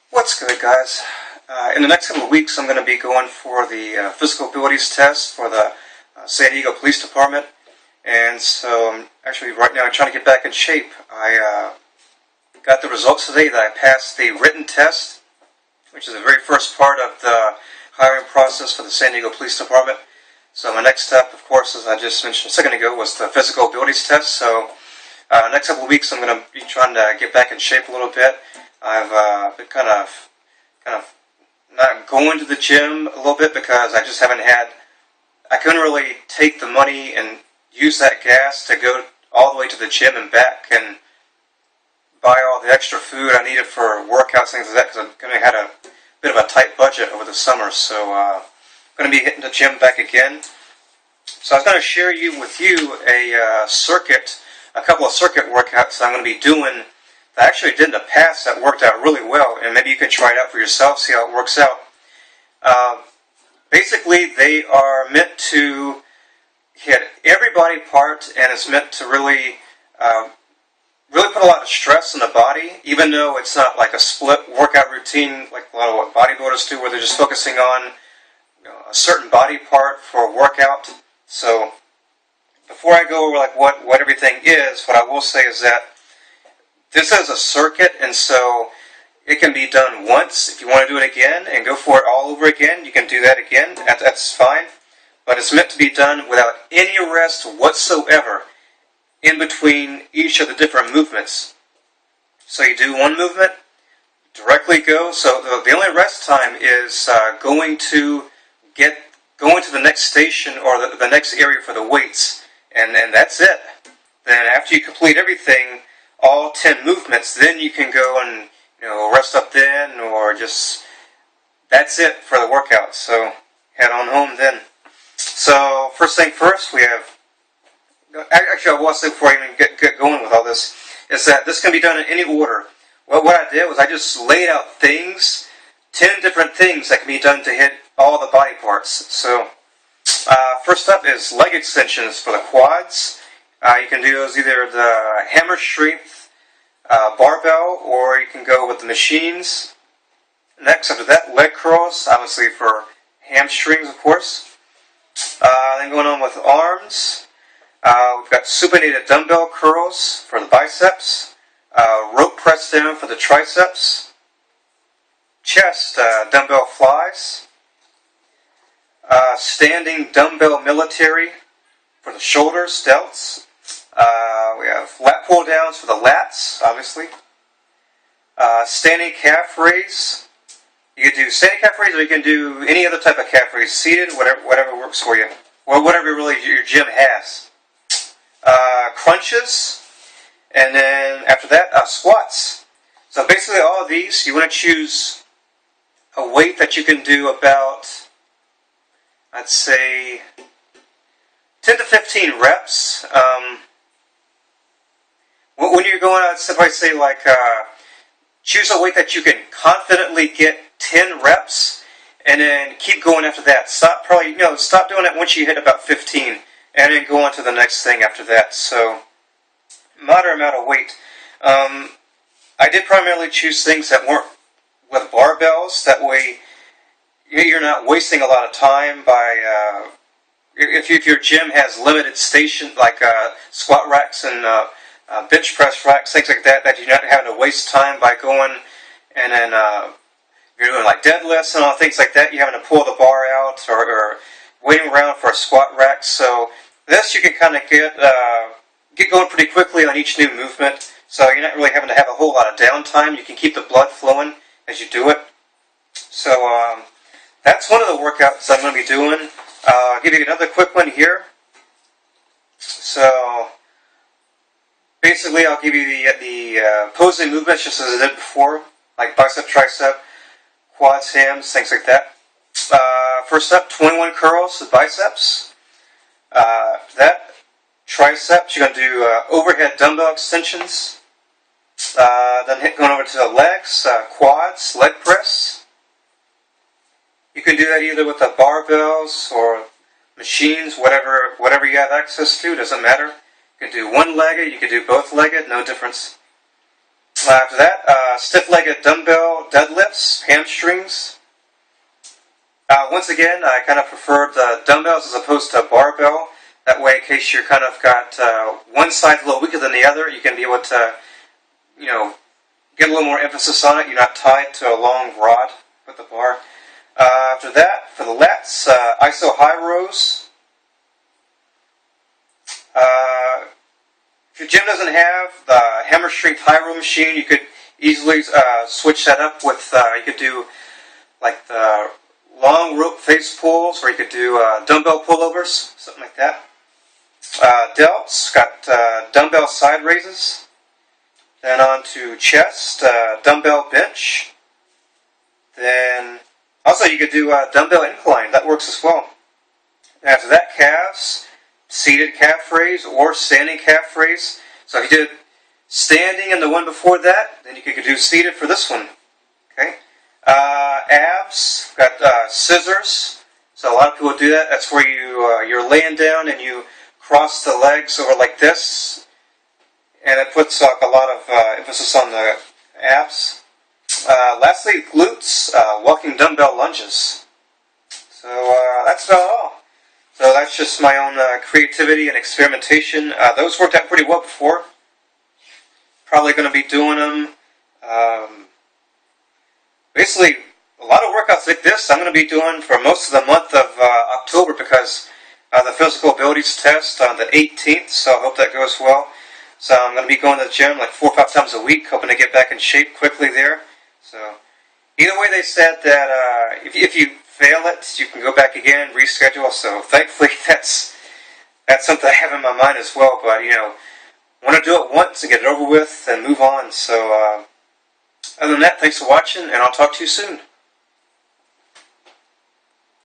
What's good, guys? In the next couple of weeks, I'm going to be going for the physical abilities test for the San Diego Police Department, and so I'm actually right now trying to get back in shape. I got the results today that I passed the written test, which is the very first part of the hiring process for the San Diego Police Department. So my next step, of course, as I just mentioned a second ago, was the physical abilities test. So next couple of weeks, I'm going to be trying to get back in shape a little bit. I've been kind of not going to the gym a little bit because I just I couldn't really take the money and use that gas to go all the way to the gym and back and buy all the extra food I needed for workouts, things like that, because I've kind of had a bit of a tight budget over the summer. So I'm going to be hitting the gym back again. So I was going to share with you a couple of circuit workouts that I'm going to be doing that I actually did in the past that worked out really well, and maybe you can try it out for yourself, see how it works out. Basically, they are meant to hit every body part, and it's meant to really put a lot of stress on the body, even though it's not like a split workout routine like a lot of what bodybuilders do, where they're just focusing on a certain body part for a workout. So before I go over like what everything is, what I will say is that this is a circuit, and so it can be done once. If you want to do it again and go for it all over again, you can do that again. That's fine. But it's meant to be done without any rest whatsoever in between each of the different movements. So you do one movement, directly go. So the only rest time is going to the next station or the next area for the weights, and that's it. Then after you complete everything, all 10 movements, then you can go and rest up then, or just that's it for the workout. So head on home then. So first thing first, we have. Actually, I will say before I even get going with all this, is that this can be done in any order. Well, what I did was I just laid out 10 different things that can be done to hit all the body parts. So first up is leg extensions for the quads. You can do those either the hammer strength barbell, or you can go with the machines. Next, after that, leg curls, obviously for hamstrings, of course. Then going on with arms, we've got supinated dumbbell curls for the biceps, rope press down for the triceps, chest dumbbell flies, standing dumbbell military for the shoulders, delts. We have lat pull downs for the lats, obviously. Standing calf raise. You can do standing calf raise, or you can do any other type of calf raise, seated, whatever works for you, or whatever really your gym has. Crunches, and then after that, squats. So basically, all of these, you want to choose a weight that you can do about, I'd say, 10 to 15 reps. When you're going out, I'd say like choose a weight that you can confidently get 10 reps, and then keep going after that. Stop doing it once you hit about 15, and then go on to the next thing after that. So moderate amount of weight. I did primarily choose things that weren't with barbells. That way, you're not wasting a lot of time by. If your gym has limited station, like squat racks and bench press racks, things like that, that you're not having to waste time by going and then you're doing like deadlifts and all things like that, you're having to pull the bar out or waiting around for a squat rack. So this you can kind of get going pretty quickly on each new movement. So you're not really having to have a whole lot of downtime. You can keep the blood flowing as you do it. So that's one of the workouts I'm going to be doing. I'll give you another quick one here. So basically, I'll give you the opposing movements just as I did before, like bicep, tricep, quads, hams, things like that. First up, 21 curls with biceps. After that, triceps, you're going to do overhead dumbbell extensions. Then going over to the legs, quads, leg press. You can do that either with the barbells or machines, whatever you have access to, doesn't matter. You can do one-legged, you can do both-legged, no difference. After that, stiff-legged dumbbell deadlifts, hamstrings. Once again, I kind of prefer the dumbbells as opposed to barbell. That way, in case you're kind of got one side a little weaker than the other, you can be able to, get a little more emphasis on it. You're not tied to a long rod with the bar. After that, for the lats, iso high rows. If your gym doesn't have the hammer strength high row machine, you could easily switch that up with, you could do like the long rope face pulls, or you could do dumbbell pullovers, something like that. Delts, got dumbbell side raises. Then on to chest, dumbbell bench. Then also you could do dumbbell incline, that works as well. After that, calves. Seated calf raise or standing calf raise. So if you did standing in the one before that, then you could do seated for this one. Okay. Abs, got scissors. So a lot of people do that. That's where you're laying down and you cross the legs over like this, and it puts a lot of emphasis on the abs. Lastly, glutes, walking dumbbell lunges. So that's about all. So that's just my own creativity and experimentation. Those worked out pretty well before. Probably going to be doing them. Basically, a lot of workouts like this I'm going to be doing for most of the month of October, because the physical abilities test on the 18th, so I hope that goes well. So I'm going to be going to the gym like 4 or 5 times a week, hoping to get back in shape quickly there. So either way, they said that if you fail it, you can go back again, reschedule. So thankfully, that's something I have in my mind as well. But want to do it once and get it over with and move on. So other than that, thanks for watching, and I'll talk to you soon.